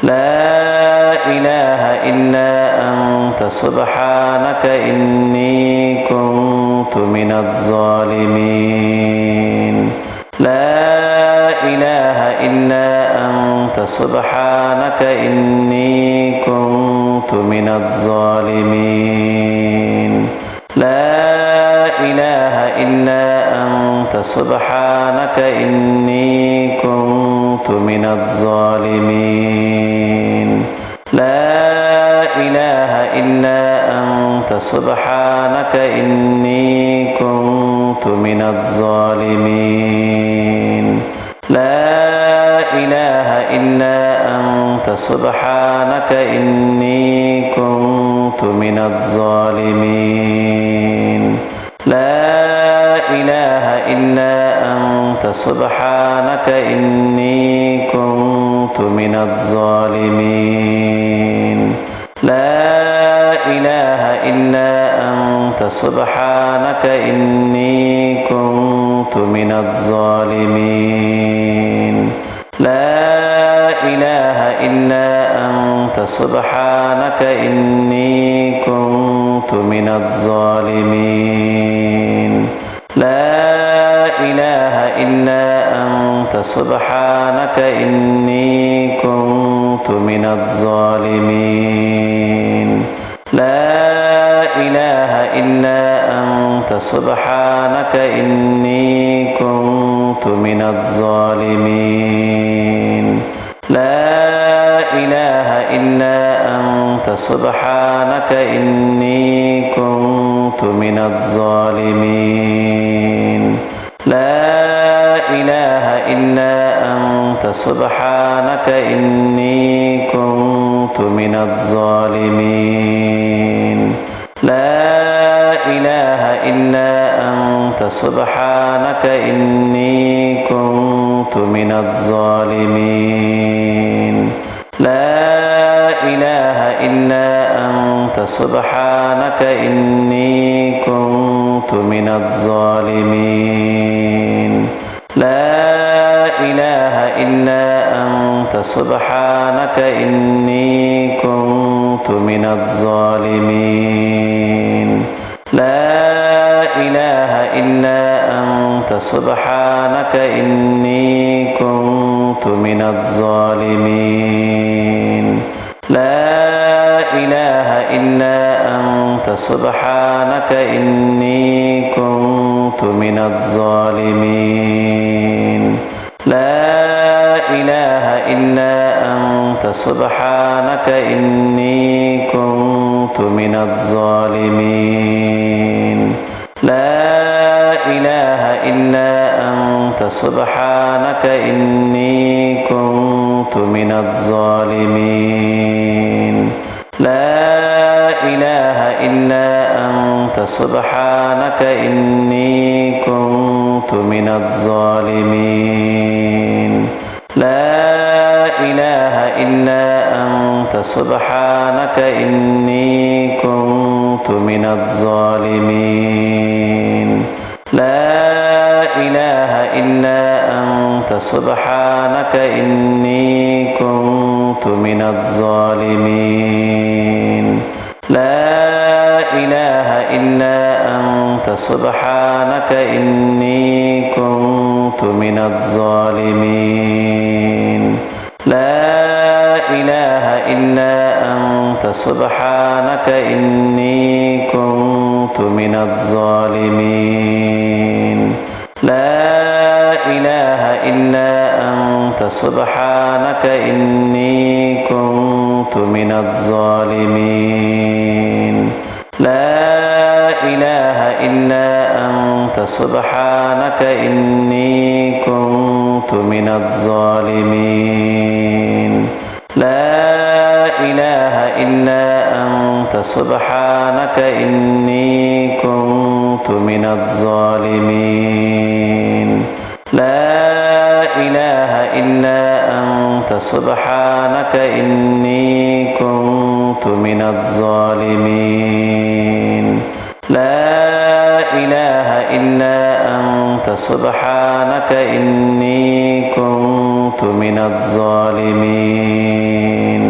لا إله إلا أنت سبحانك إني كنت من الظالمين لا إله إلا أنت سبحانك إني كنت من الظالمين لا إله إلا أنت سبحانك إني كنت من الظالمين لا إله إلا أنت سبحانك إني كنت من الظالمين لا إله إلا أنت سبحانك إني كنت من الظالمين لا إله إلا أنت سبحانك إني كنت من الظالمين لا إله إلا أنت سبحانك إني كنت من الظالمين لا إله إلا أنت سبحانك إني كنت من الظالمين لا إله إلا أنت سبحانك إني كنت من الظالمين لا إله إلا أنت سبحانك إني كنت من الظالمين لا إله إلا أنت سبحانك إني كنت من الظالمين لا إله إلا أنت سبحانك إني كنت من الظالمين لا إله إلا أنت سبحانك إني كنت من الظالمين لا إله إلا أنت سبحانك إني كنت من الظالمين لا إله إلا أنت سبحانك إني كنت من الظالمين لا إله إلا أنت سبحانك إني كنت من الظالمين لا إله إلا أنت سبحانك إني كنت من الظالمين لا إله إلا أنت سبحانك إني كنت من الظالمين لا إله إلا أنت سبحانك إني كنت من الظالمين لا إله إلا أنت سبحانك إني كنت من الظالمين لا إله إلا أنت سبحانك إني كنت من الظالمين لا إله إلا أنت سبحانك إني كنت من الظالمين لا إله إلا أنت سبحانك إني كنت من الظالمين لا إله إلا أنت سبحانك إني كنت من الظالمين لا إله إلا أنت سبحانك إني كنت من الظالمين لا إله إلا أنت سبحانك إني كنت من الظالمين لا إله إلا أنت سبحانك إني كنت من الظالمين لا إله إلا أنت سبحانك إني كنت من الظالمين لا إله إلا أنت سبحانك إني كنت من الظالمين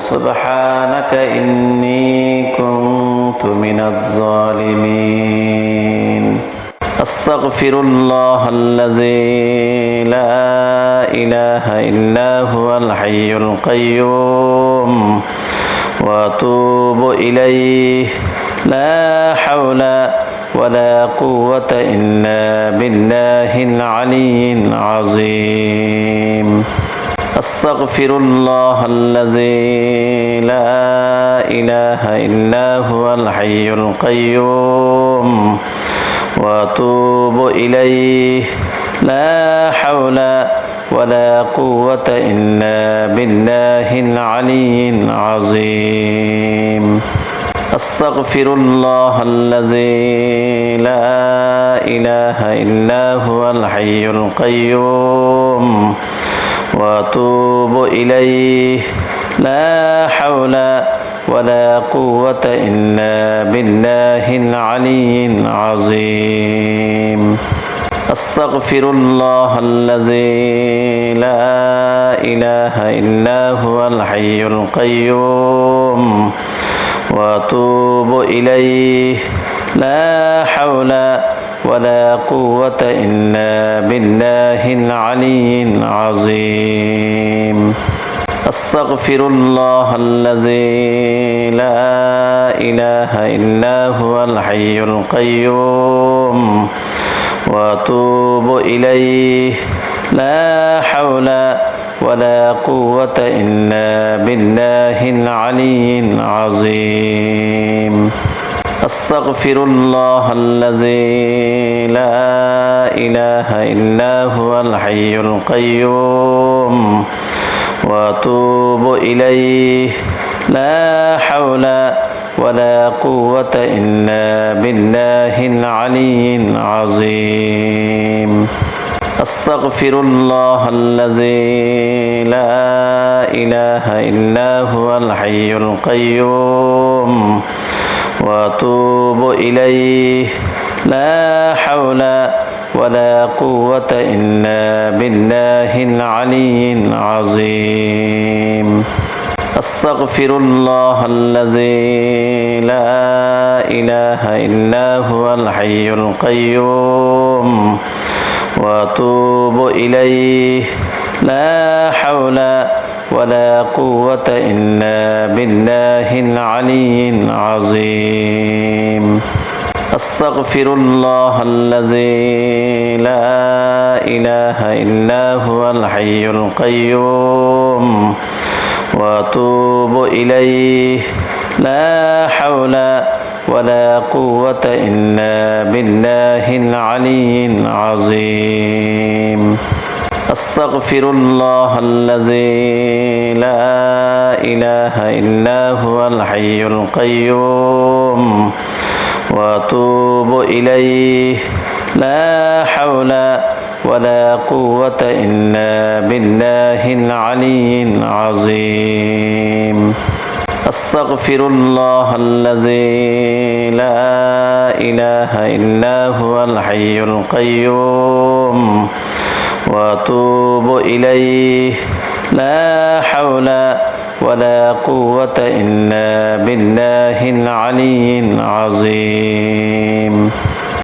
سبحانك إني كنت من الظالمين أستغفر الله الذي لا إله إلا هو الحي القيوم وأتوب إليه لا حول ولا قوة إلا بالله العلي العظيم أستغفر الله الذي لا إله إلا هو الحي القيوم وأتوب إليه لا حول ولا قوة إلا بالله العلي العظيم أستغفر الله الذي لا إله إلا هو الحي القيوم وأتوب إليه لا حول ولا قوة إلا بالله العلي العظيم أستغفر الله الذي لا إله إلا هو الحي القيوم وأتوب إليه لا حول ولا قوة إلا بالله العلي العظيم أستغفر الله الذي لا إله إلا هو الحي القيوم وأتوب إليه لا حول ولا قوة إلا بالله العلي العظيم أستغفر الله الذي لا إله إلا هو الحي القيوم وأتوب إليه لا حول ولا قوة إلا بالله العلي العظيم أستغفر الله الذي لا إله إلا هو الحي القيوم وأتوب إليه لا حول ولا قوة إلا بالله العلي العظيم أستغفر الله الذي لا إله إلا هو الحي القيوم وأتوب إليه لا حول ولا قوة إلا بالله العلي العظيم أستغفر الله الذي لا إله إلا هو الحي القيوم وأتوب إليه لا حول ولا قوة إلا بالله العلي العظيم أستغفر الله الذي لا إله إلا هو الحي القيوم وأتوب إليه لا حول ولا قوة إلا بالله العلي العظيم أستغفر الله الذي لا إله إلا هو الحي القيوم وأتوب إليه لا حول ولا قوة إلا بالله العلي العظيم